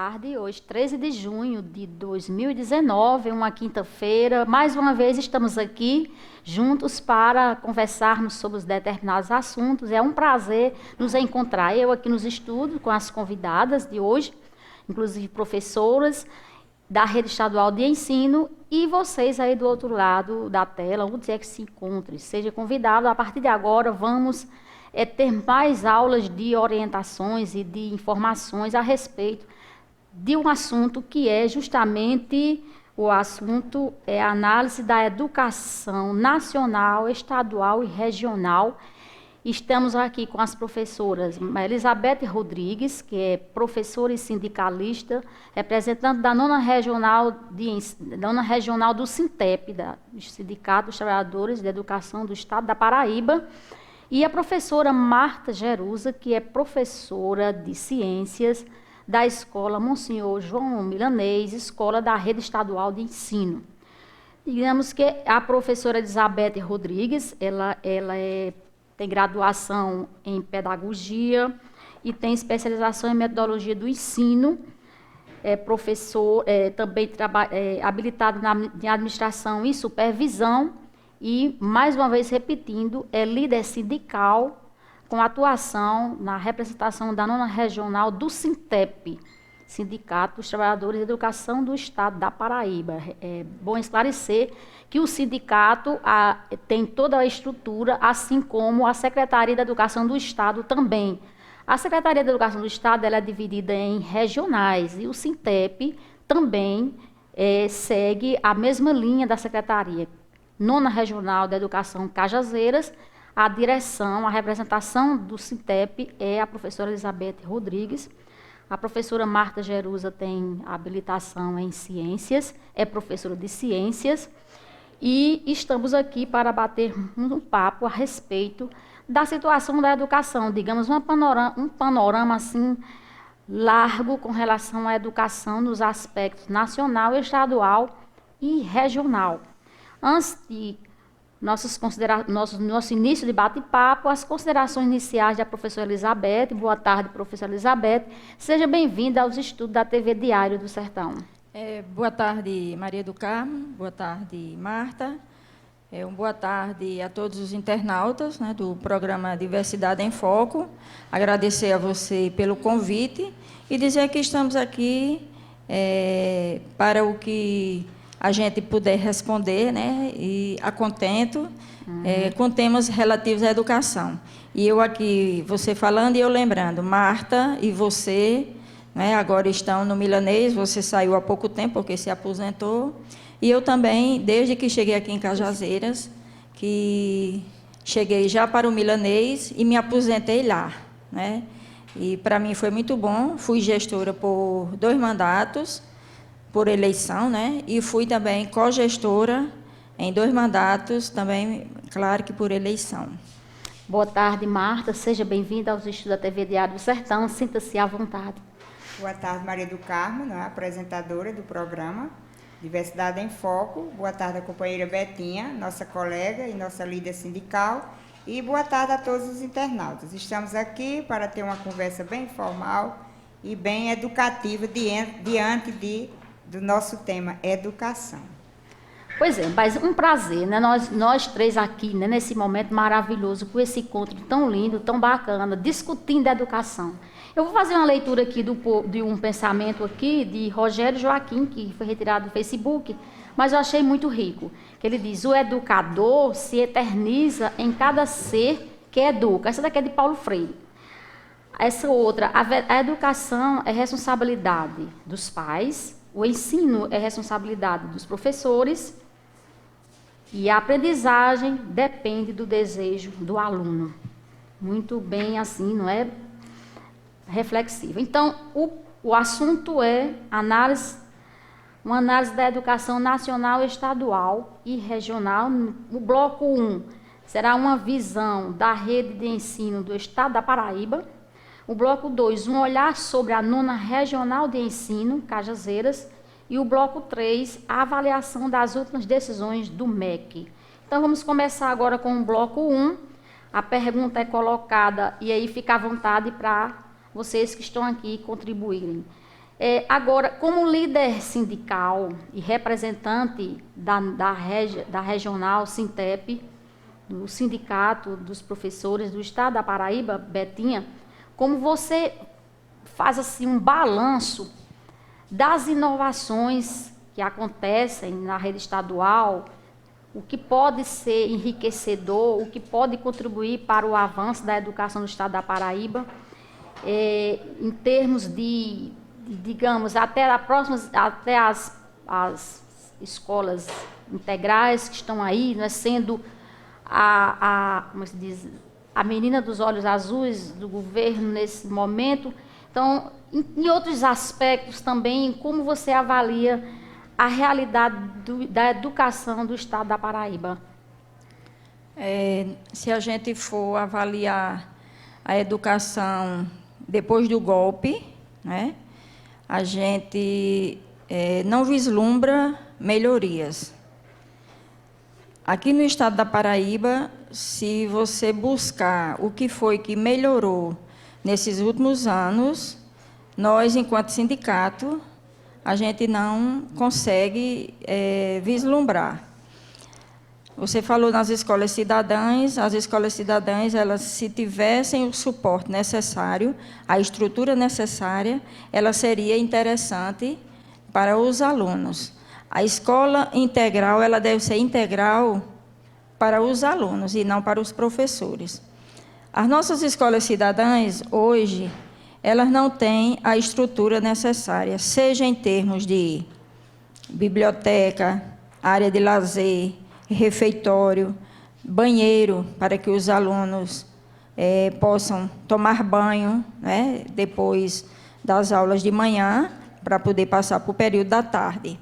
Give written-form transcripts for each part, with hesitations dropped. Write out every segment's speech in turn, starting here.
tarde. Hoje, 13 de junho de 2019, uma quinta-feira. Mais uma vez estamos aqui juntos para conversarmos sobre os determinados assuntos. É um prazer nos encontrar. Eu aqui nos estudos com as convidadas de hoje, inclusive professoras da Rede Estadual de Ensino, e vocês aí do outro lado da tela, onde é que se encontre. Seja convidado. A partir de agora, vamos ter mais aulas de orientações e de informações a respeito de um assunto que é justamente o assunto a análise da educação nacional, estadual e regional. Estamos aqui com as professoras Elizabeth Rodrigues, que é professora e sindicalista, representante da nona regional do SINTEP, do Sindicato dos Trabalhadores de Educação do Estado da Paraíba, e a professora Marta Jerusa, que é professora de Ciências da Escola Monsenhor João Milanês, escola da Rede Estadual de Ensino. Digamos que a professora Elizabeth Rodrigues, ela tem graduação em Pedagogia e tem especialização em Metodologia do Ensino, também habilitada em Administração e Supervisão, e, mais uma vez repetindo, é líder sindical com atuação na representação da nona regional do SINTEP, Sindicato dos Trabalhadores de Educação do Estado da Paraíba. É bom esclarecer que o sindicato tem toda a estrutura, assim como a Secretaria da Educação do Estado também. A Secretaria da Educação do Estado ela é dividida em regionais, e o SINTEP também segue a mesma linha da Secretaria. Nona Regional da Educação Cajazeiras, a direção, a representação do SINTEP é a professora Elizabeth Rodrigues. A professora Marta Jerusa tem habilitação em Ciências, é professora de Ciências, e estamos aqui para bater um papo a respeito da situação da educação, digamos, um panorama assim largo com relação à educação nos aspectos nacional, estadual e regional. Antes de nosso início de bate-papo, as considerações iniciais da professora Elizabeth. Boa tarde, professora Elizabeth. Seja bem-vinda aos estudos da TV Diário do Sertão. Boa tarde, Maria do Carmo. Boa tarde, Marta. Boa tarde a todos os internautas, né, do programa Diversidade em Foco. Agradecer a você pelo convite e dizer que estamos aqui para o que a gente puder responder, né, e a contento, com temas relativos à educação. E eu aqui, você falando e eu lembrando, Marta e você, né, agora estão no Milanês, você saiu há pouco tempo porque se aposentou, e eu também, desde que cheguei aqui em Cajazeiras, que cheguei já para o Milanês e me aposentei lá, né, e para mim foi muito bom, fui gestora por 2 mandatos, por eleição, né? E fui também cogestora em 2 mandatos, também, claro que por eleição. Boa tarde, Marta. Seja bem-vinda aos estudos da TV Diário do Sertão. Sinta-se à vontade. Boa tarde, Maria do Carmo, né? Apresentadora do programa Diversidade em Foco. Boa tarde, a companheira Betinha, nossa colega e nossa líder sindical. E boa tarde a todos os internautas. Estamos aqui para ter uma conversa bem informal e bem educativa diante do nosso tema, educação. Pois é, mas um prazer, né? Nós três aqui, né, nesse momento maravilhoso, com esse encontro tão lindo, tão bacana, discutindo a educação. Eu vou fazer uma leitura aqui de um pensamento aqui de Rogério Joaquim, que foi retirado do Facebook, mas eu achei muito rico, que ele diz: o educador se eterniza em cada ser que educa. Essa daqui é de Paulo Freire. Essa outra, a educação é responsabilidade dos pais, o ensino é responsabilidade dos professores e a aprendizagem depende do desejo do aluno. Muito bem assim, não é? Reflexivo. Então, o assunto é uma análise da educação nacional, estadual e regional. O bloco 1 será uma visão da rede de ensino do Estado da Paraíba. O bloco 2, um olhar sobre a nona regional de ensino, Cajazeiras. E o bloco 3, a avaliação das últimas decisões do MEC. Então, vamos começar agora com o bloco 1. A pergunta é colocada, e aí fica à vontade para vocês que estão aqui contribuírem. Agora, como líder sindical e representante da regional Sintep, do Sindicato dos Professores do Estado da Paraíba, Betinha, como você faz assim um balanço das inovações que acontecem na rede estadual, o que pode ser enriquecedor, o que pode contribuir para o avanço da educação do Estado da Paraíba, em termos digamos, até as escolas integrais que estão aí, né, sendo como se diz, a menina dos olhos azuis do governo nesse momento. Então, em outros aspectos também, como você avalia a realidade da educação do Estado da Paraíba? Se a gente for avaliar a educação depois do golpe, né, a gente não vislumbra melhorias. Aqui no Estado da Paraíba, se você buscar o que foi que melhorou nesses últimos anos, nós, enquanto sindicato, a gente não consegue vislumbrar. Você falou nas escolas cidadãs, as escolas cidadãs, elas, se tivessem o suporte necessário, a estrutura necessária, ela seria interessante para os alunos. A escola integral, ela deve ser integral para os alunos e não para os professores. As nossas escolas cidadãs, hoje, elas não têm a estrutura necessária, seja em termos de biblioteca, área de lazer, refeitório, banheiro, para que os alunos possam tomar banho, né, depois das aulas de manhã, para poder passar para o período da tarde.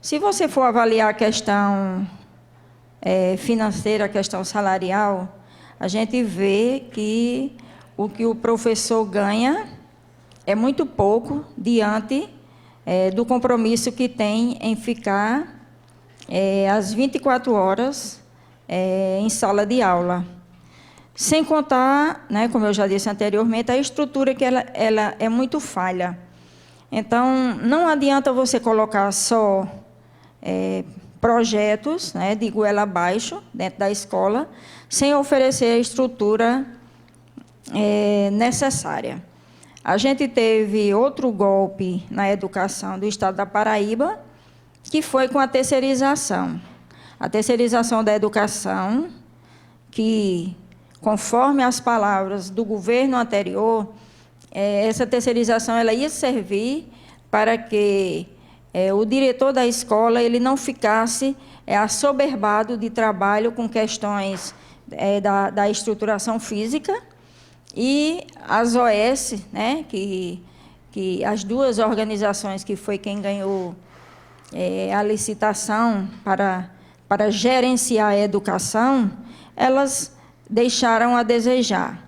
Se você for avaliar a questão financeira, a questão salarial, a gente vê que o que o professor ganha é muito pouco diante do compromisso que tem em ficar às 24 horas em sala de aula. Sem contar, né, como eu já disse anteriormente, a estrutura que ela é muito falha. Então, não adianta você colocar só projetos, né, de goela abaixo, dentro da escola, sem oferecer a estrutura necessária. A gente teve outro golpe na educação do Estado da Paraíba, que foi com a terceirização. A terceirização da educação, que, conforme as palavras do governo anterior, essa terceirização ela ia servir para que o diretor da escola ele não ficasse assoberbado de trabalho com questões da estruturação física, e as OS, né, que as duas organizações que foi quem ganhou a licitação para gerenciar a educação, elas deixaram a desejar.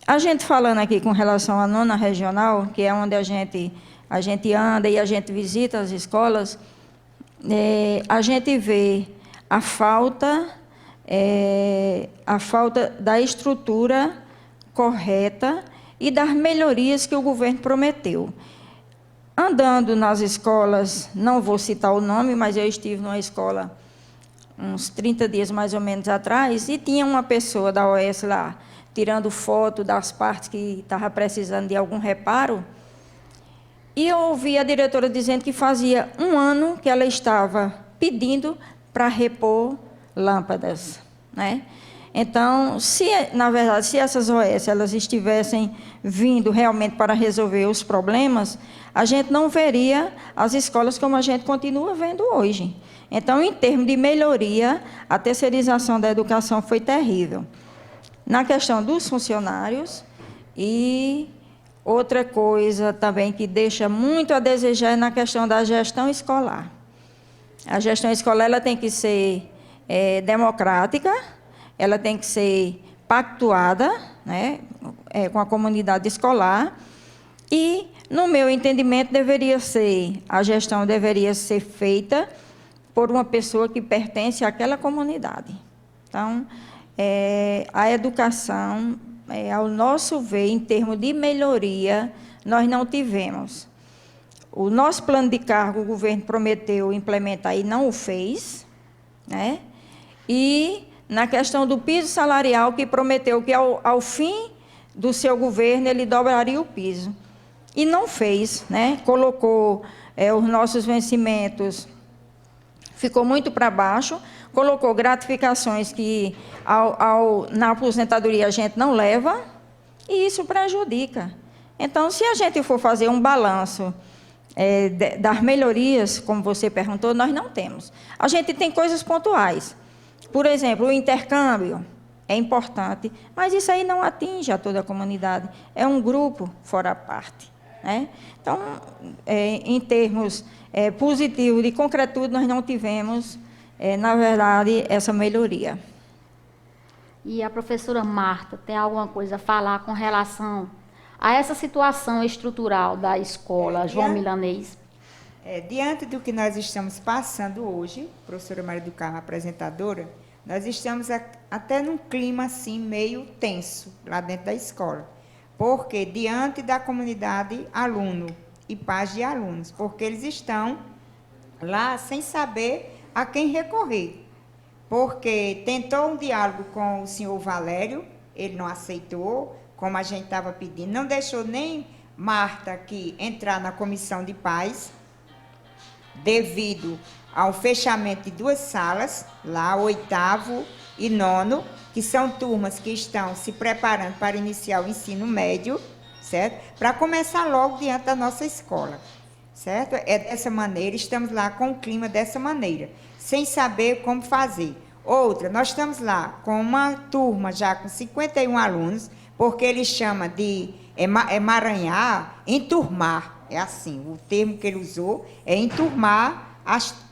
A gente falando aqui com relação à nona regional, que é onde a gente anda e a gente visita as escolas, a gente vê a falta da estrutura correta e das melhorias que o governo prometeu. Andando nas escolas, não vou citar o nome, mas eu estive numa escola uns 30 dias mais ou menos atrás, e tinha uma pessoa da OS lá, tirando foto das partes que estava precisando de algum reparo, e eu ouvi a diretora dizendo que fazia 1 ano que ela estava pedindo para repor lâmpadas, né? Então, na verdade, se essas OS elas estivessem vindo realmente para resolver os problemas, a gente não veria as escolas como a gente continua vendo hoje. Então, em termos de melhoria, a terceirização da educação foi terrível. Na questão dos funcionários, e outra coisa também que deixa muito a desejar é na questão da gestão escolar. A gestão escolar ela tem que ser democrática, ela tem que ser pactuada, né, com a comunidade escolar, e, no meu entendimento, a gestão deveria ser feita por uma pessoa que pertence àquela comunidade. Então, a educação, ao nosso ver, em termos de melhoria, nós não tivemos. o nosso plano de cargo, o governo prometeu implementar e não o fez, né? E na questão do piso salarial, que prometeu que ao fim do seu governo ele dobraria o piso. E não fez, né? Colocou os nossos vencimentos, ficou muito para baixo, colocou gratificações que na aposentadoria a gente não leva, e isso prejudica. Então, se a gente for fazer um balanço das melhorias, como você perguntou, nós não temos. A gente tem coisas pontuais. Por exemplo, o intercâmbio é importante, mas isso aí não atinge a toda a comunidade. É um grupo fora a parte, né? Então, em termos positivos de concretude, nós não tivemos, na verdade, essa melhoria. E a professora Marta tem alguma coisa a falar com relação a essa situação estrutural da escola João Milanês? Diante do que nós estamos passando hoje, professora Maria do Carmo, apresentadora, nós estamos até num clima assim meio tenso lá dentro da escola. Porque diante da comunidade aluno e pais de alunos, porque eles estão lá sem saber a quem recorrer. Porque tentou um diálogo com o senhor Valério, ele não aceitou, como a gente estava pedindo, não deixou nem Marta aqui entrar na comissão de paz, devido ao fechamento de 2 salas, lá, 8º e 9º, que são turmas que estão se preparando para iniciar o ensino médio, certo? Para começar logo diante da nossa escola, certo? É dessa maneira, estamos lá com o clima dessa maneira, sem saber como fazer. Outra, nós estamos lá com uma turma já com 51 alunos, porque ele chama de emaranhar, enturmar, é assim, o termo que ele usou é enturmar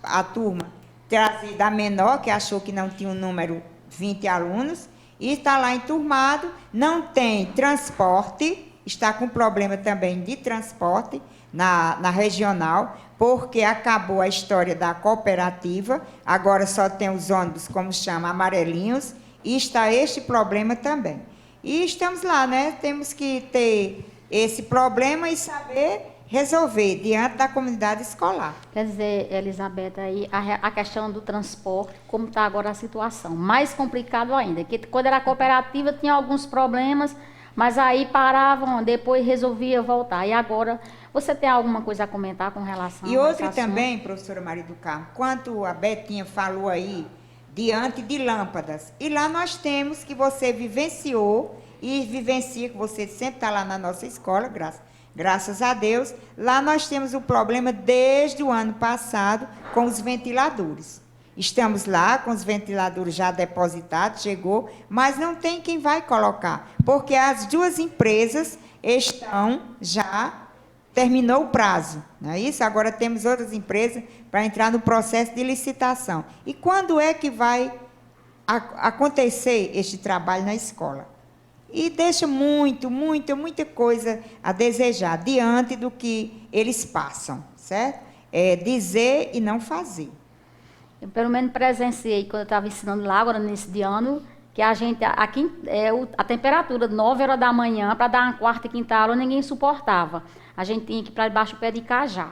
a turma, trazer da menor, que achou que não tinha um número 20 alunos, e está lá enturmado, não tem transporte, está com problema também de transporte na regional, porque acabou a história da cooperativa, agora só tem os ônibus, como chama, amarelinhos, e está este problema também. E estamos lá, né? Temos que ter esse problema e saber resolver diante da comunidade escolar. Quer dizer, Elizabeth, aí a questão do transporte, como está agora a situação, mais complicado ainda, que quando era cooperativa tinha alguns problemas, mas aí paravam, depois resolvia voltar. E agora, você tem alguma coisa a comentar com relação a E outra também, professora Maria do Carmo, quanto a Betinha falou aí, diante de lâmpadas. E lá nós temos que você vivenciou e vivencia, que você sempre está lá na nossa escola, graças a Deus. Lá nós temos o problema desde o ano passado com os ventiladores. Estamos lá com os ventiladores já depositados, chegou, mas não tem quem vai colocar, porque as 2 empresas estão já... Terminou o prazo, não é isso? Agora temos outras empresas para entrar no processo de licitação. E quando é que vai acontecer este trabalho na escola? E deixa muita coisa a desejar diante do que eles passam, certo? É dizer e não fazer. Eu, pelo menos, presenciei, quando eu estava ensinando lá, agora nesse de ano, que a gente, aqui, a temperatura, 9 horas da manhã, para dar uma 4ª e 5ª aula, ninguém suportava. A gente tinha que ir para debaixo do pé de cajá.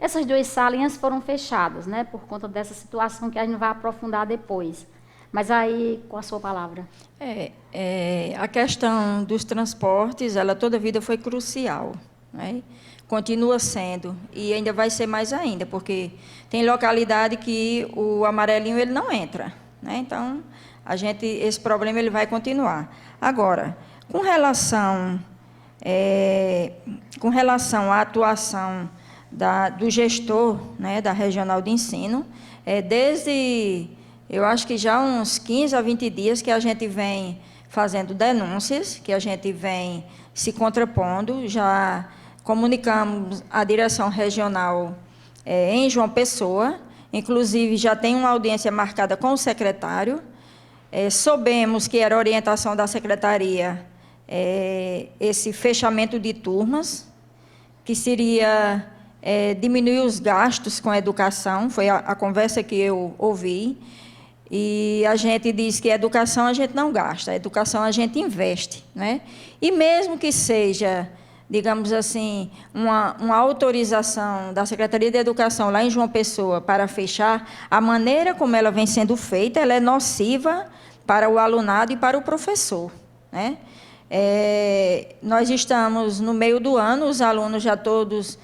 Essas 2 salinhas foram fechadas, né, por conta dessa situação que a gente vai aprofundar depois. Mas aí, com a sua palavra. A questão dos transportes, ela toda a vida foi crucial, né? Continua sendo, e ainda vai ser mais ainda, porque tem localidade que o amarelinho ele não entra, né? Então, esse problema ele vai continuar. Agora, com relação à atuação do gestor, né, da regional de ensino, desde, eu acho que já uns 15 a 20 dias que a gente vem fazendo denúncias, que a gente vem se contrapondo, já comunicamos à direção regional em João Pessoa, inclusive já tem uma audiência marcada com o secretário. Soubemos que era orientação da secretaria esse fechamento de turmas, que seria diminuir os gastos com a educação, foi a conversa que eu ouvi, e a gente diz que a educação a gente não gasta, a educação a gente investe, né? E mesmo que seja digamos assim, uma autorização da Secretaria de Educação lá em João Pessoa para fechar, a maneira como ela vem sendo feita, ela é nociva para o alunado e para o professor, né? Nós estamos no meio do ano, os alunos já todos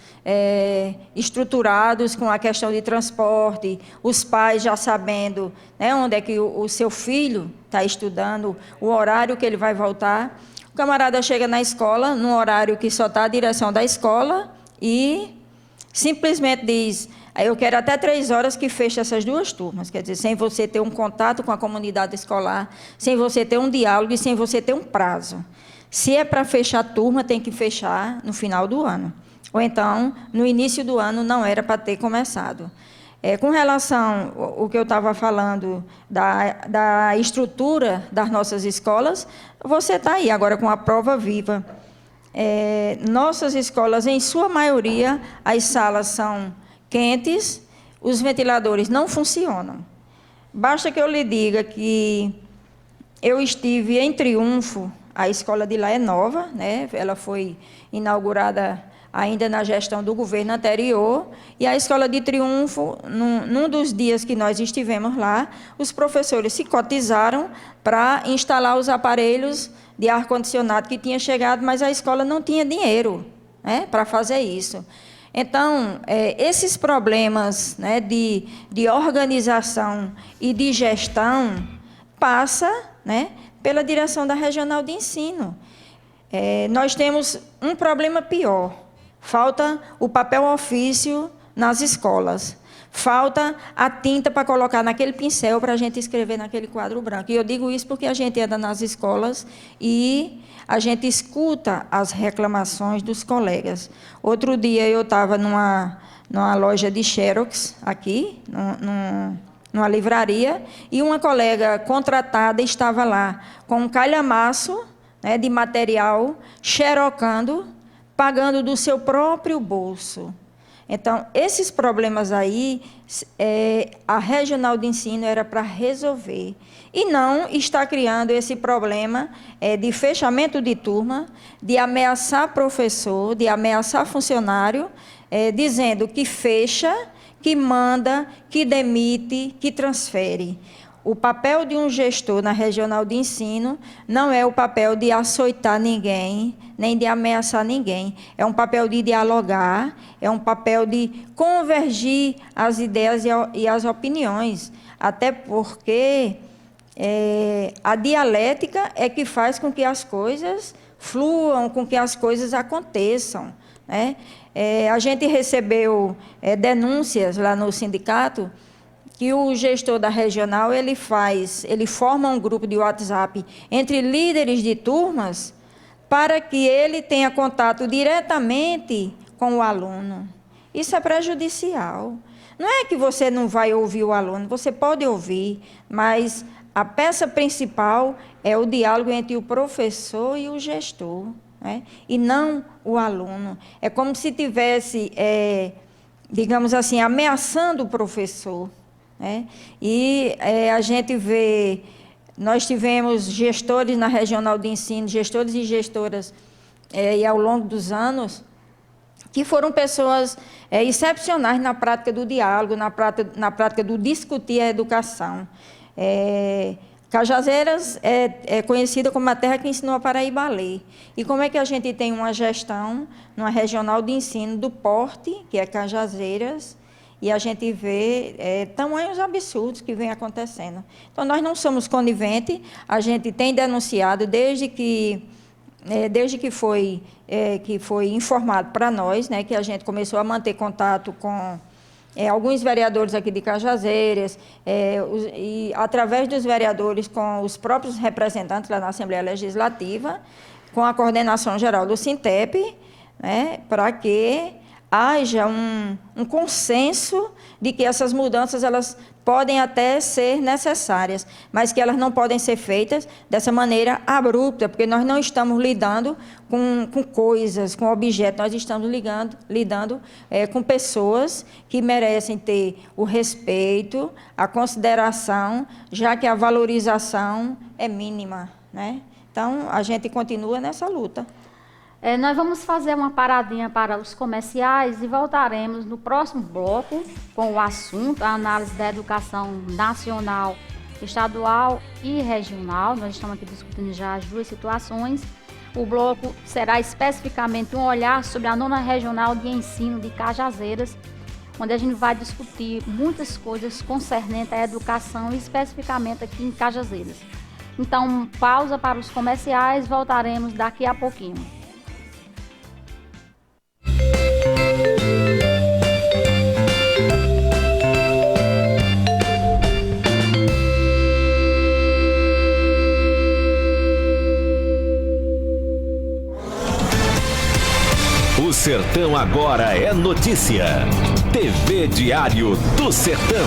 estruturados com a questão de transporte, os pais já sabendo, né, onde é que o seu filho está estudando, o horário que ele vai voltar. O camarada chega na escola, num horário que só está a direção da escola, e simplesmente diz: eu quero até 3 horas que feche essas 2 turmas. Quer dizer, sem você ter um contato com a comunidade escolar, sem você ter um diálogo e sem você ter um prazo. Se é para fechar a turma, tem que fechar no final do ano. Ou então, no início do ano, não era para ter começado. Com relação ao que eu estava falando da estrutura das nossas escolas, você está aí agora com a prova viva. Nossas escolas, em sua maioria, as salas são quentes, os ventiladores não funcionam. Basta que eu lhe diga que eu estive em Triunfo, a escola de lá é nova, né? Ela foi inaugurada ainda na gestão do governo anterior, e a escola de Triunfo, num dos dias que nós estivemos lá, os professores se cotizaram para instalar os aparelhos de ar-condicionado que tinha chegado, mas a escola não tinha dinheiro, né, para fazer isso. Então, esses problemas, né, de organização e de gestão passa, né, pela direção da Regional de Ensino. Nós temos um problema pior. Falta o papel ofício nas escolas. Falta a tinta para colocar naquele pincel para a gente escrever naquele quadro branco. E eu digo isso porque a gente anda nas escolas e a gente escuta as reclamações dos colegas. Outro dia eu estava numa loja de Xerox, aqui, numa livraria, e uma colega contratada estava lá com um calhamaço, né, de material, xerocando, pagando do seu próprio bolso. Então, esses problemas aí, a Regional de Ensino era para resolver. E não está criando esse problema de fechamento de turma, de ameaçar professor, de ameaçar funcionário, dizendo que fecha, que manda, que demite, que transfere. O papel de um gestor na Regional de Ensino não é o papel de açoitar ninguém, nem de ameaçar ninguém. É um papel de dialogar, é um papel de convergir as ideias e as opiniões. Até porque a dialética é que faz com que as coisas fluam, com que as coisas aconteçam, né? A gente recebeu denúncias lá no sindicato que o gestor da regional ele forma um grupo de WhatsApp entre líderes de turmas para que ele tenha contato diretamente com o aluno. Isso é prejudicial. Não é que você não vai ouvir o aluno, você pode ouvir, mas a peça principal é o diálogo entre o professor e o gestor, né? E não o aluno. É como se tivesse, digamos assim, ameaçando o professor. E a gente vê, nós tivemos gestores na Regional de Ensino, gestores e gestoras, e ao longo dos anos, que foram pessoas excepcionais na prática do diálogo, na prática do discutir a educação. Cajazeiras é conhecida como a terra que ensinou a Paraíba a ler. E como é que a gente tem uma gestão numa Regional de Ensino do porte, que é Cajazeiras, e a gente vê tamanhos absurdos que vem acontecendo. Então, nós não somos coniventes, a gente tem denunciado desde que foi informado para nós, né, que a gente começou a manter contato com alguns vereadores aqui de Cajazeiras, e através dos vereadores com os próprios representantes lá na Assembleia Legislativa, com a coordenação geral do Sintep, né, para que haja um consenso de que essas mudanças elas podem até ser necessárias, mas que elas não podem ser feitas dessa maneira abrupta, porque nós não estamos lidando com coisas, com objetos, nós estamos lidando com pessoas que merecem ter o respeito, a consideração, já que a valorização é mínima, né? Então, a gente continua nessa luta. Nós vamos fazer uma paradinha para os comerciais e voltaremos no próximo bloco com o assunto, a análise da educação nacional, estadual e regional. Nós estamos aqui discutindo já as duas situações. O bloco será especificamente um olhar sobre a 9ª Regional de Ensino de Cajazeiras, onde a gente vai discutir muitas coisas concernentes à educação, especificamente aqui em Cajazeiras. Então, pausa para os comerciais, voltaremos daqui a pouquinho. O Sertão agora é notícia. TV Diário do Sertão.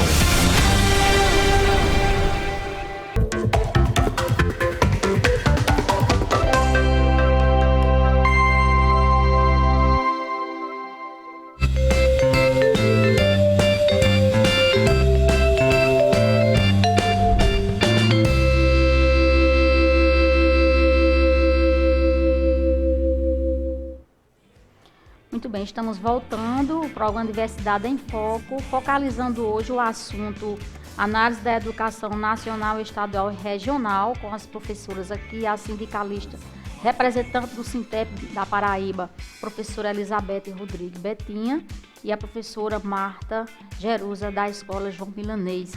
Muito bem, estamos voltando, o programa Diversidade em Foco, focalizando hoje o assunto análise da educação nacional, estadual e regional, com as professoras aqui, a sindicalista representante do Sintep da Paraíba, professora Elizabeth Rodrigues Betinha, e a professora Marta Jerusa, da Escola João Milanês.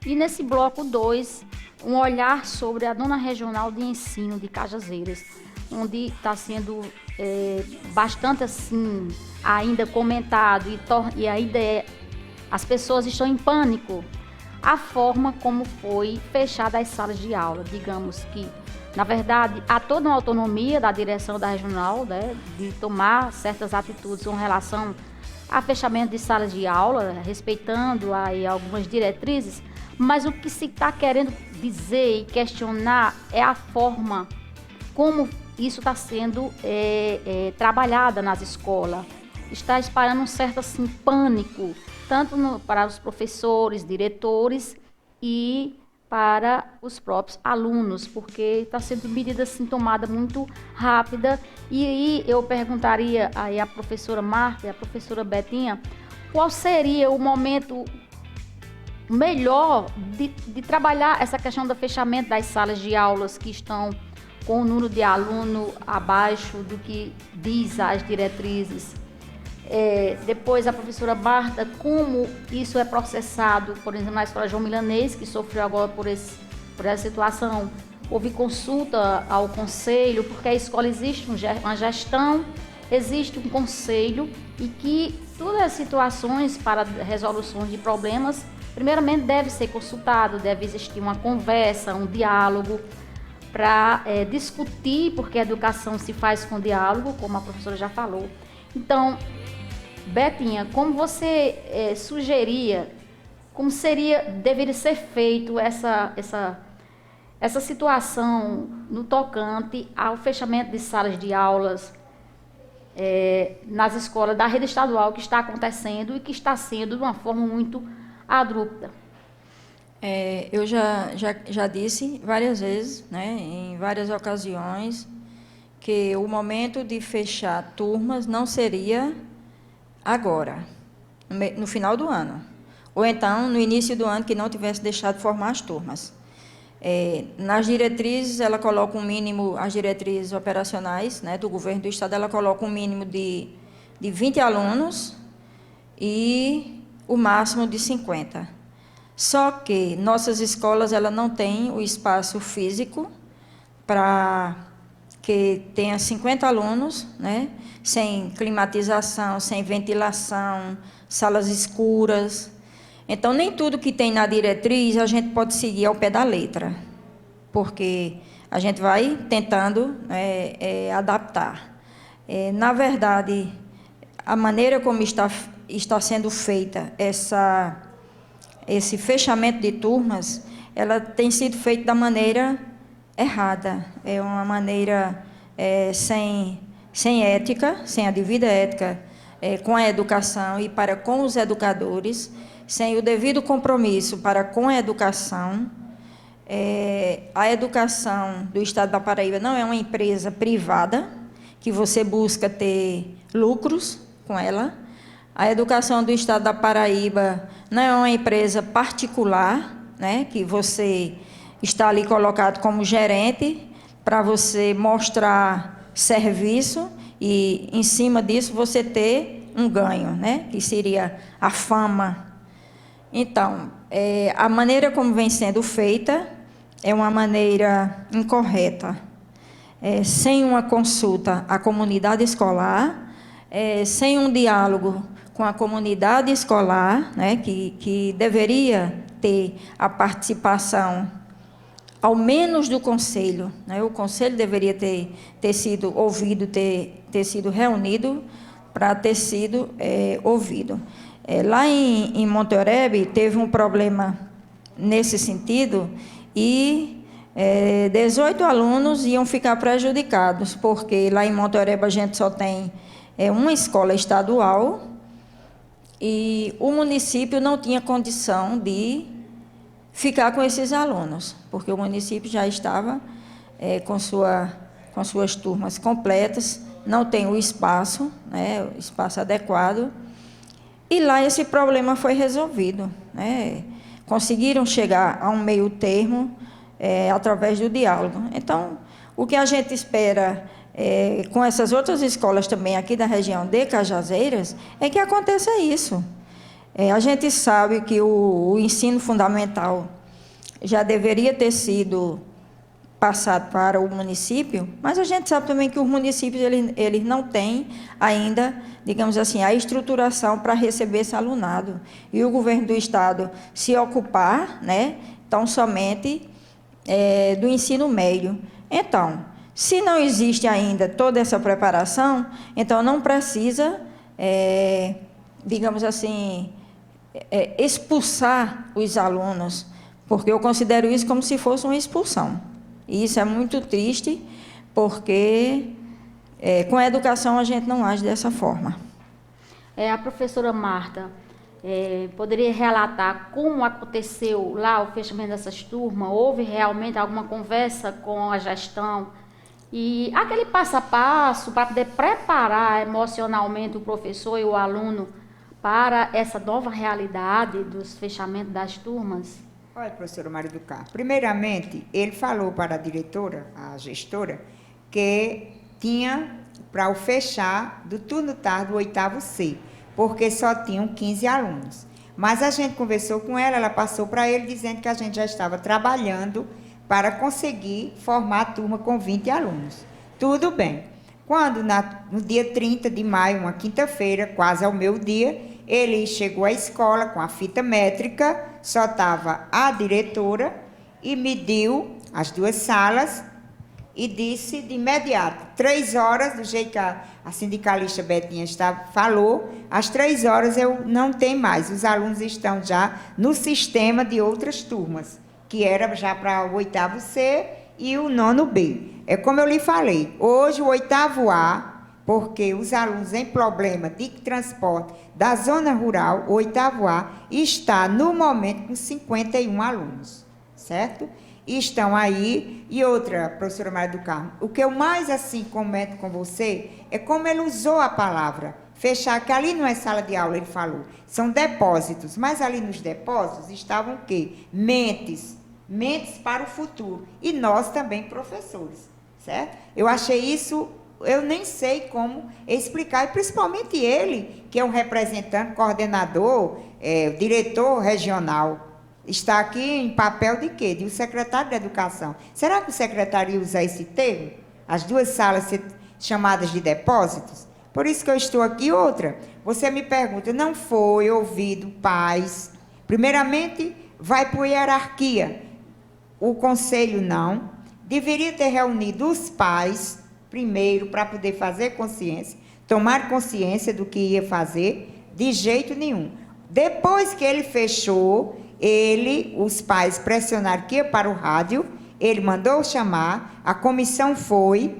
E nesse bloco 2, um olhar sobre a 9ª Regional de Ensino de Cajazeiras, onde está sendo bastante assim ainda comentado e ainda as pessoas estão em pânico a forma como foi fechada as salas de aula. Digamos que, na verdade, há toda uma autonomia da direção da regional, né, de tomar certas atitudes com relação a fechamento de salas de aula, respeitando aí algumas diretrizes, mas o que se está querendo dizer e questionar é a forma como isso está sendo trabalhada nas escolas. Está espalhando um certo assim, pânico, tanto para os professores, diretores e para os próprios alunos, porque está sendo medida assim, tomada muito rápida. E aí eu perguntaria aí à professora Marta e à professora Betinha, qual seria o momento melhor de trabalhar essa questão do fechamento das salas de aulas que estão com o número de aluno abaixo do que diz as diretrizes. Depois a professora Marta, como isso é processado, por exemplo, na Escola João Milanês, que sofreu agora por essa situação, houve consulta ao conselho, porque a escola existe uma gestão, existe um conselho, e que todas as situações para resoluções de problemas, primeiramente deve ser consultado, deve existir uma conversa, um diálogo, para discutir, porque a educação se faz com diálogo, como a professora já falou. Então, Betinha, como você sugeria, como deveria ser feito essa situação no tocante ao fechamento de salas de aulas nas escolas da rede estadual, que está acontecendo e que está sendo de uma forma muito abrupta? Eu já disse várias vezes, né, em várias ocasiões, que o momento de fechar turmas não seria agora, no final do ano, ou então no início do ano, que não tivesse deixado de formar as turmas. Nas diretrizes, ela coloca um mínimo, as diretrizes operacionais, né, do governo do estado, ela coloca um mínimo de 20 alunos e o máximo de 50. Só que nossas escolas ela não têm o espaço físico para que tenha 50 alunos, né, sem climatização, sem ventilação, salas escuras. Então, nem tudo que tem na diretriz a gente pode seguir ao pé da letra, porque a gente vai tentando adaptar. Na verdade, a maneira como está sendo feita esse fechamento de turmas, ela tem sido feita da maneira errada, é uma maneira sem ética, sem a devida ética com a educação e para com os educadores, sem o devido compromisso para com a educação. A educação do estado da Paraíba não é uma empresa privada que você busca ter lucros com ela. A Educação do Estado da Paraíba não é uma empresa particular, né, que você está ali colocado como gerente para você mostrar serviço e, em cima disso, você ter um ganho, né, que seria a fama. Então, a maneira como vem sendo feita é uma maneira incorreta, sem uma consulta à comunidade escolar, sem um diálogo com a comunidade escolar, né, que deveria ter a participação, ao menos do conselho, né, o conselho deveria ter sido ouvido, ter sido reunido para ter sido ouvido. Lá em Monte-Oreb teve um problema nesse sentido e 18 alunos iam ficar prejudicados, porque lá em Monte-Oreb a gente só tem uma escola estadual e o município não tinha condição de ficar com esses alunos, porque o município já estava com suas turmas completas, não tem o espaço, né, o espaço adequado. E lá esse problema foi resolvido, né? Conseguiram chegar a um meio termo através do diálogo. Então, o que a gente espera com essas outras escolas também aqui da região de Cajazeiras é que aconteça isso. A gente sabe que o ensino fundamental já deveria ter sido passado para o município, mas a gente sabe também que os municípios eles não têm ainda, digamos assim, a estruturação para receber esse alunado. E o governo do estado se ocupar, né, tão somente do ensino médio. Então, se não existe ainda toda essa preparação, então não precisa, digamos assim, expulsar os alunos, porque eu considero isso como se fosse uma expulsão. E isso é muito triste, porque com a educação a gente não age dessa forma. A professora Marta poderia relatar como aconteceu lá o fechamento dessas turmas? Houve realmente alguma conversa com a gestão? E aquele passo a passo para poder preparar emocionalmente o professor e o aluno para essa nova realidade dos fechamentos das turmas? Olha, professora Maria do Carmo, primeiramente, ele falou para a diretora, a gestora, que tinha para o fechar do turno tarde do 8º C, porque só tinham 15 alunos. Mas a gente conversou com ela, ela passou para ele dizendo que a gente já estava trabalhando para conseguir formar a turma com 20 alunos. Tudo bem. Quando, no dia 30 de maio, uma quinta-feira, quase ao meu dia, ele chegou à escola com a fita métrica, só estava a diretora, e mediu as duas salas e disse de imediato, 3 horas, do jeito que a sindicalista Betinha falou, às 3 horas eu não tenho mais, os alunos estão já no sistema de outras turmas, que era já para o 8º C e o 9º B. É como eu lhe falei, hoje o 8º A, porque os alunos em problema de transporte da zona rural, o 8º A, está no momento com 51 alunos, certo? E estão aí. E outra, professora Maria do Carmo, o que eu mais assim comento com você é como ele usou a palavra fechar, que ali não é sala de aula, ele falou, são depósitos, mas ali nos depósitos estavam o quê? Mentes para o futuro, e nós também professores, certo? Eu achei isso, eu nem sei como explicar, e principalmente ele, que é um representante, coordenador, diretor regional, está aqui em papel de quê? De um secretário de Educação. Será que o secretário ia usar esse termo? As duas salas chamadas de depósitos? Por isso que eu estou aqui. Outra, você me pergunta, não foi ouvido pais? Primeiramente, vai por hierarquia. O conselho não. Deveria ter reunido os pais primeiro para poder fazer consciência, tomar consciência do que ia fazer, de jeito nenhum. Depois que ele fechou, os pais pressionaram que ia para o rádio, ele mandou chamar, a comissão foi,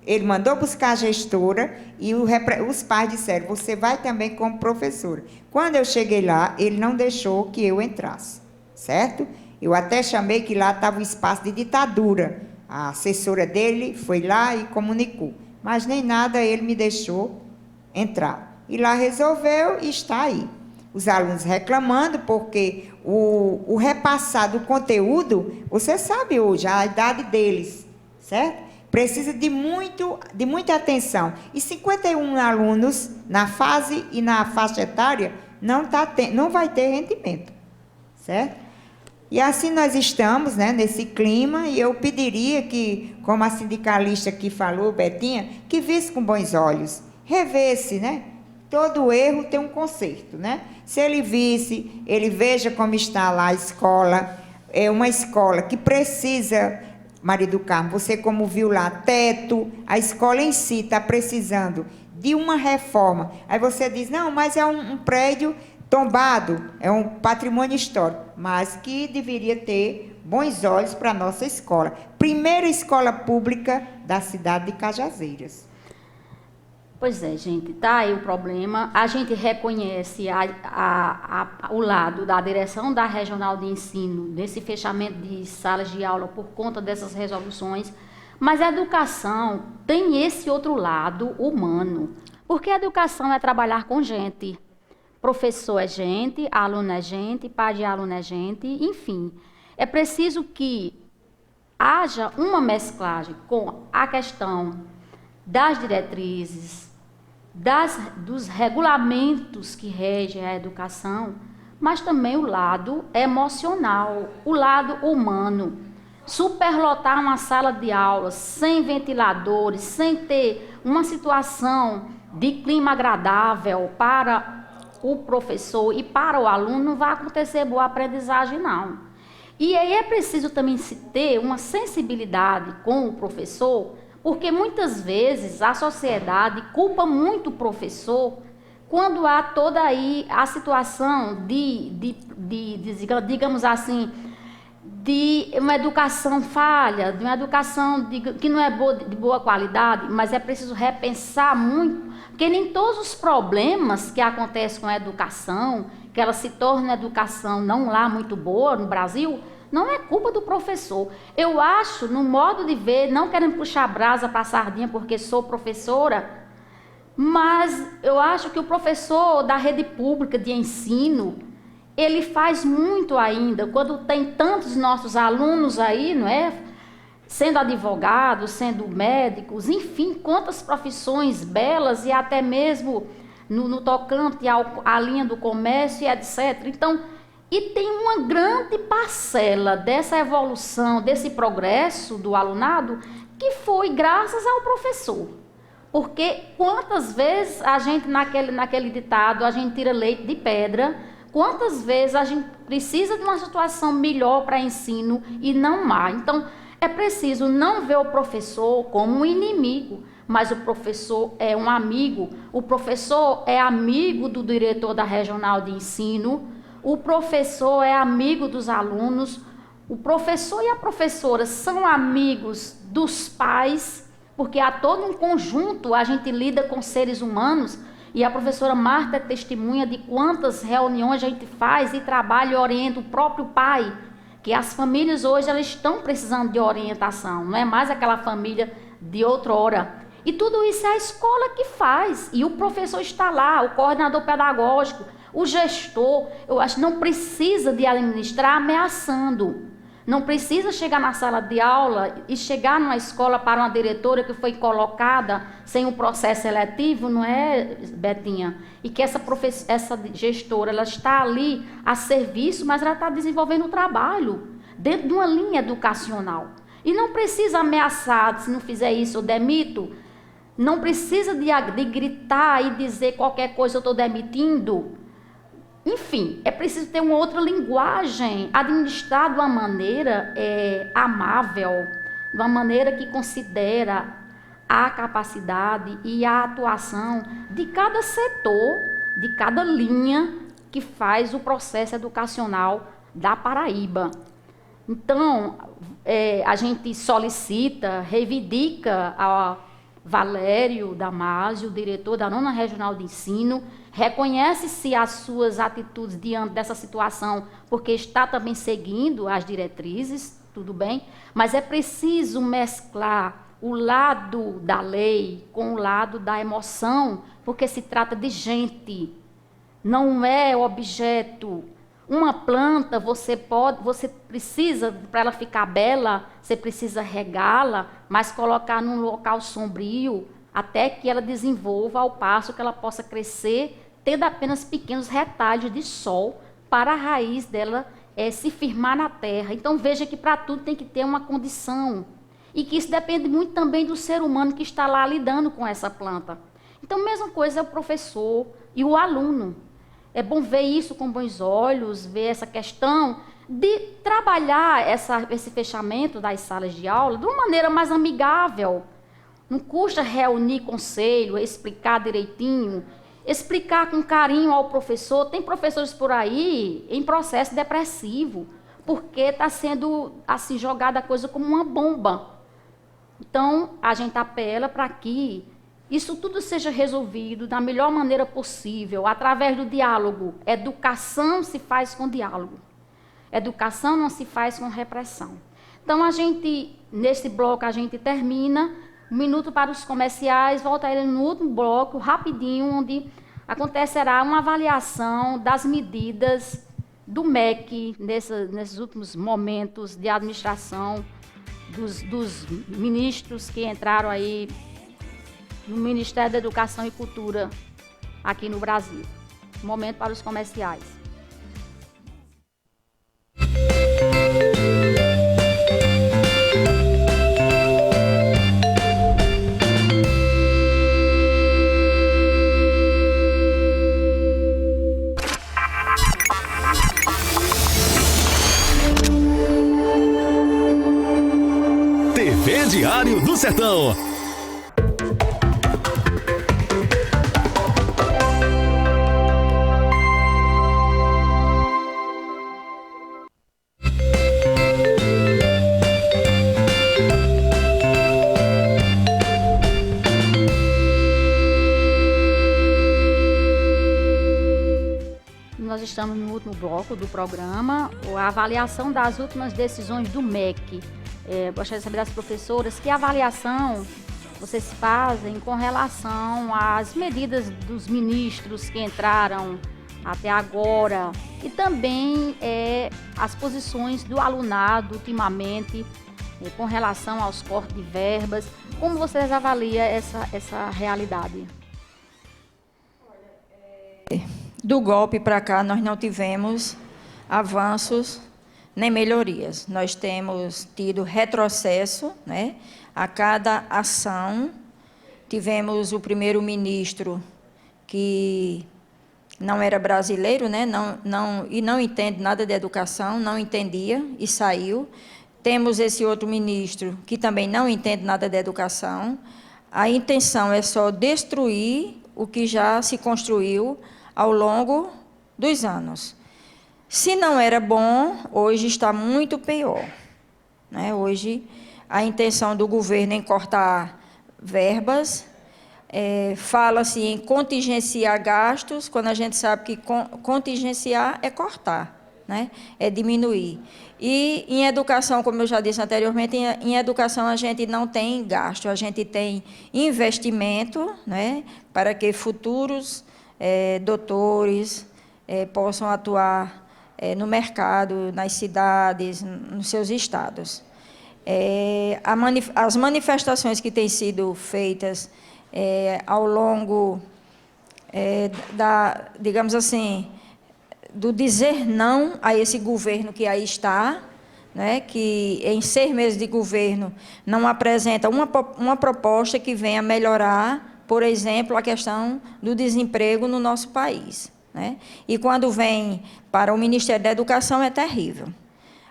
ele mandou buscar a gestora e os pais disseram, você vai também como professora. Quando eu cheguei lá, ele não deixou que eu entrasse, certo? Eu até chamei que lá estava o espaço de ditadura. A assessora dele foi lá e comunicou. mas nem nada ele me deixou entrar. E lá resolveu e está aí. Os alunos reclamando porque o repassar do conteúdo, você sabe hoje, a idade deles, certo? Precisa de muita atenção. E 51 alunos na fase e na faixa etária não vai ter rendimento, certo? E assim nós estamos, né, nesse clima, e eu pediria que, como a sindicalista que falou, Betinha, que visse com bons olhos, revesse, né? Todo erro tem um conserto, né? Se ele visse, ele veja como está lá a escola, é uma escola que precisa, Maria do Carmo, você como viu lá, teto, a escola em si está precisando de uma reforma. Aí você diz, não, mas é um prédio tombado, é um patrimônio histórico, mas que deveria ter bons olhos para a nossa escola. Primeira escola pública da cidade de Cajazeiras. Pois é, gente, tá aí o problema. A gente reconhece o lado da direção da Regional de Ensino, desse fechamento de salas de aula por conta dessas resoluções, mas a educação tem esse outro lado humano, porque a educação é trabalhar com gente. Professor é gente, aluno é gente, pai de aluno é gente, enfim. É preciso que haja uma mesclagem com a questão das diretrizes, dos regulamentos que regem a educação, mas também o lado emocional, o lado humano. Superlotar uma sala de aula sem ventiladores, sem ter uma situação de clima agradável para o professor e para o aluno, não vai acontecer boa aprendizagem, não. E aí é preciso também se ter uma sensibilidade com o professor, porque muitas vezes a sociedade culpa muito o professor quando há toda aí a situação digamos assim, de uma educação falha, de uma educação que não é de boa qualidade, mas é preciso repensar muito, porque nem todos os problemas que acontecem com a educação, que ela se torna uma educação não lá muito boa no Brasil, não é culpa do professor. Eu acho, no modo de ver, não querendo puxar brasa para a sardinha porque sou professora, mas eu acho que o professor da rede pública de ensino, ele faz muito ainda, quando tem tantos nossos alunos aí, não é? Sendo advogados, sendo médicos, enfim, quantas profissões belas e até mesmo no tocante à linha do comércio e etc. Então, e tem uma grande parcela dessa evolução, desse progresso do alunado, que foi graças ao professor. Porque quantas vezes a gente, naquele ditado, a gente tira leite de pedra, quantas vezes a gente precisa de uma situação melhor para ensino e não má. Então, é preciso não ver o professor como um inimigo, mas o professor é um amigo. O professor é amigo do diretor da Regional de Ensino, o professor é amigo dos alunos, o professor e a professora são amigos dos pais, porque há todo um conjunto, a gente lida com seres humanos, e a professora Marta é testemunha de quantas reuniões a gente faz e trabalha e orienta o próprio pai, que as famílias hoje elas estão precisando de orientação, não é mais aquela família de outrora. E tudo isso é a escola que faz, e o professor está lá, o coordenador pedagógico, o gestor, eu acho que não precisa de administrar ameaçando. Não precisa chegar na sala de aula e chegar numa escola para uma diretora que foi colocada sem um processo seletivo, não é, Betinha? E que essa gestora, ela está ali a serviço, mas ela está desenvolvendo o trabalho dentro de uma linha educacional. E não precisa ameaçar, se não fizer isso eu demito. Não precisa de gritar e dizer qualquer coisa eu estou demitindo. Enfim, é preciso ter uma outra linguagem, administrar de uma maneira amável, de uma maneira que considera a capacidade e a atuação de cada setor, de cada linha que faz o processo educacional da Paraíba. Então, a gente solicita, reivindica a Valério Damásio, diretor da 9ª Regional de Ensino, reconhece-se as suas atitudes diante dessa situação, porque está também seguindo as diretrizes, tudo bem, mas é preciso mesclar o lado da lei com o lado da emoção, porque se trata de gente, não é objeto. Uma planta, você precisa, para ela ficar bela, você precisa regá-la, mas colocar num local sombrio, até que ela desenvolva ao passo que ela possa crescer, tendo apenas pequenos retalhos de sol para a raiz dela se firmar na terra. Então veja que para tudo tem que ter uma condição, e que isso depende muito também do ser humano que está lá lidando com essa planta. Então, mesma coisa é o professor e o aluno. É bom ver isso com bons olhos, ver essa questão de trabalhar esse fechamento das salas de aula de uma maneira mais amigável. Não custa reunir conselho, explicar direitinho, explicar com carinho ao professor. Tem professores por aí em processo depressivo, porque está sendo assim, jogada a coisa como uma bomba. Então, a gente apela para que isso tudo seja resolvido da melhor maneira possível, através do diálogo. Educação se faz com diálogo. Educação não se faz com repressão. Então, nesse bloco, a gente termina. 1 minuto para os comerciais, voltaremos no último bloco, rapidinho, onde acontecerá uma avaliação das medidas do MEC nesses últimos momentos de administração dos ministros que entraram aí no Ministério da Educação e Cultura aqui no Brasil. Momento para os comerciais. TV Diário do Sertão. Nós estamos no último bloco do programa, a avaliação das últimas decisões do MEC. Gostaria de saber das professoras que avaliação vocês fazem com relação às medidas dos ministros que entraram até agora e também as posições do alunado ultimamente com relação aos cortes de verbas. Como vocês avaliam essa realidade? Do golpe para cá, nós não tivemos avanços nem melhorias. Nós temos tido retrocesso, né? A cada ação. Tivemos o primeiro-ministro que não era brasileiro, né? E não entende nada de educação, não entendia e saiu. Temos esse outro ministro que também não entende nada de educação. A intenção é só destruir o que já se construiu ao longo dos anos. Se não era bom, hoje está muito pior, né? Hoje, a intenção do governo em cortar verbas, fala-se em contingenciar gastos, quando a gente sabe que contingenciar é cortar, né? É diminuir. E em educação, como eu já disse anteriormente, em educação a gente não tem gasto, a gente tem investimento, né? Para que futuros doutores possam atuar no mercado, nas cidades, nos seus estados. As manifestações que têm sido feitas ao longo digamos assim, do dizer não a esse governo que aí está, né, que em 6 meses de governo não apresenta uma proposta que venha melhorar, por exemplo, a questão do desemprego no nosso país, né? E quando vem para o Ministério da Educação é terrível.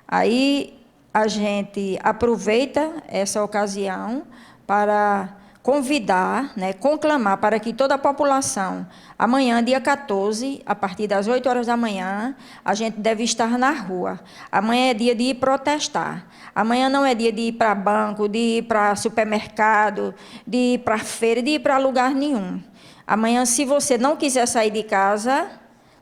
Aí a gente aproveita essa ocasião para convidar, né, conclamar para que toda a população, amanhã, dia 14, a partir das 8 horas da manhã, a gente deve estar na rua. Amanhã é dia de ir protestar. Amanhã não é dia de ir para banco, de ir para supermercado, de ir para feira, de ir para lugar nenhum. Amanhã, se você não quiser sair de casa,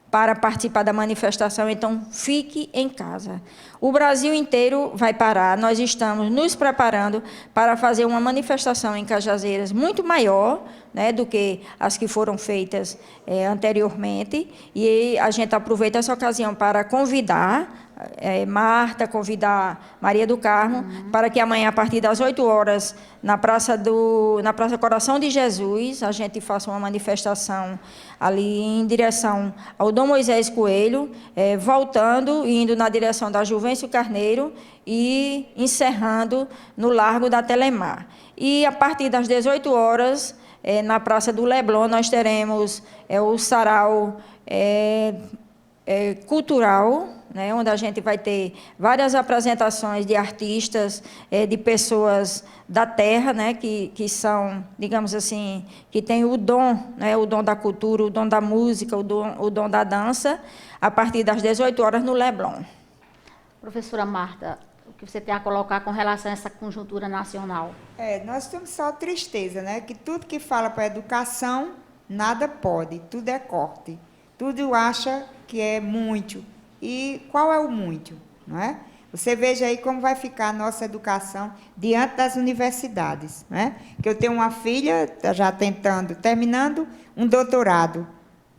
para participar da manifestação, então fique em casa. O Brasil inteiro vai parar, nós estamos nos preparando para fazer uma manifestação em Cajazeiras muito maior, né, do que as que foram feitas anteriormente, e a gente aproveita essa ocasião para convidar Marta, convidar Maria do Carmo, para que amanhã, a partir das 8 horas, na Praça Coração de Jesus, a gente faça uma manifestação ali em direção ao Dom Moisés Coelho, voltando e indo na direção da Juvencio Carneiro e encerrando no Largo da Telemar. E a partir das 18 horas, na Praça do Leblon, nós teremos o sarau cultural, né, onde a gente vai ter várias apresentações de artistas, de pessoas da terra, né, que são, digamos assim, que têm o dom, né, o dom da cultura, o dom da música, o dom da dança, a partir das 18 horas no Leblon. Professora Marta, o que você tem a colocar com relação a essa conjuntura nacional? Nós temos só tristeza, né? Que tudo que fala para a educação, nada pode, tudo é corte. Tudo acha que é muito. E qual é o muito? Não é? Você veja aí como vai ficar a nossa educação diante das universidades. Né? Que eu tenho uma filha, já terminando um doutorado.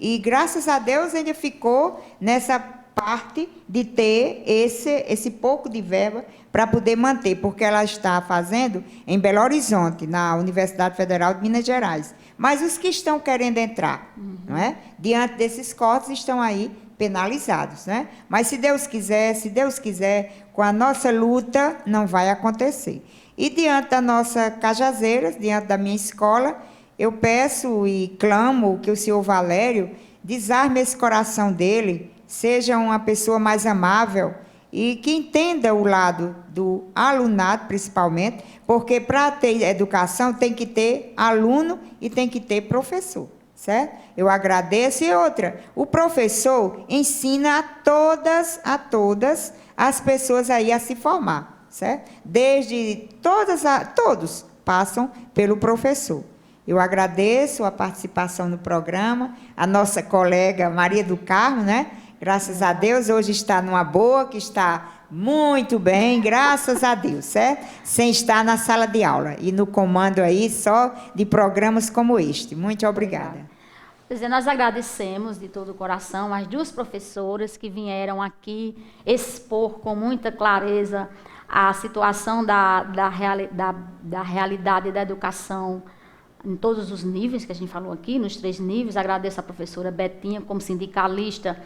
E, graças a Deus, ele ficou nessa parte de ter esse pouco de verba para poder manter, porque ela está fazendo em Belo Horizonte, na Universidade Federal de Minas Gerais. Mas os que estão querendo entrar, não é? Diante desses cortes, estão aí penalizados, né? Mas se Deus quiser, com a nossa luta, não vai acontecer. E diante da nossa Cajazeiras, diante da minha escola, eu peço e clamo que o senhor Valério desarme esse coração dele, seja uma pessoa mais amável e que entenda o lado do alunado, principalmente, porque para ter educação tem que ter aluno e tem que ter professor. Certo? Eu agradeço. E outra, o professor ensina a todas as pessoas aí a se formar, certo? Todos passam pelo professor. Eu agradeço a participação no programa, a nossa colega Maria do Carmo, né? Graças a Deus, hoje está numa boa, que está muito bem, graças a Deus, certo? Sem estar na sala de aula e no comando aí só de programas como este. Muito obrigada. Quer dizer, nós agradecemos de todo o coração as duas professoras que vieram aqui expor com muita clareza a situação da realidade da educação em todos os níveis que a gente falou aqui, nos 3 níveis. Agradeço a professora Betinha como sindicalista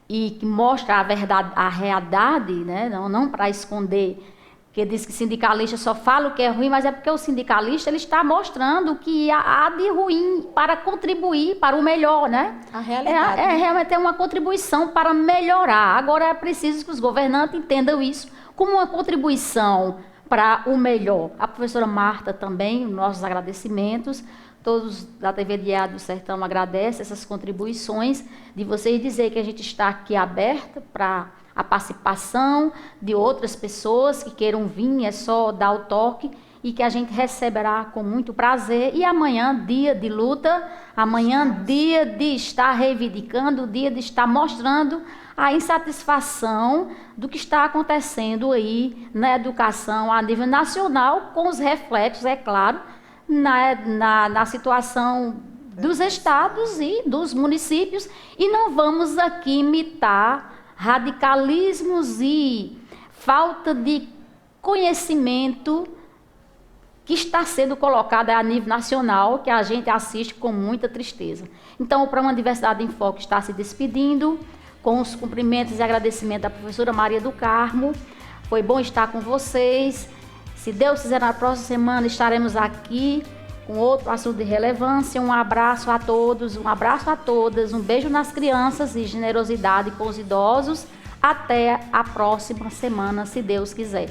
e que mostra a verdade, a realidade, né? Não para esconder, que diz que sindicalista só fala o que é ruim, mas é porque o sindicalista ele está mostrando o que há de ruim para contribuir para o melhor, né? A realidade. Realmente é uma contribuição para melhorar. Agora é preciso que os governantes entendam isso como uma contribuição para o melhor. A professora Marta também, nossos agradecimentos. Todos da TV Diário do Sertão agradecem essas contribuições de vocês dizer que a gente está aqui aberta para a participação de outras pessoas que queiram vir, é só dar o toque e que a gente receberá com muito prazer. E amanhã, dia de luta, amanhã, dia de estar reivindicando, dia de estar mostrando a insatisfação do que está acontecendo aí na educação a nível nacional, com os reflexos, é claro, na situação dos estados e dos municípios. E não vamos aqui imitar radicalismos e falta de conhecimento que está sendo colocado a nível nacional, que a gente assiste com muita tristeza. Então, o Programa Diversidade em Foco está se despedindo, com os cumprimentos e agradecimentos da professora Maria do Carmo. Foi bom estar com vocês. Se Deus quiser, na próxima semana estaremos aqui com outro assunto de relevância. Um abraço a todos, um abraço a todas, um beijo nas crianças e generosidade com os idosos. Até a próxima semana, se Deus quiser.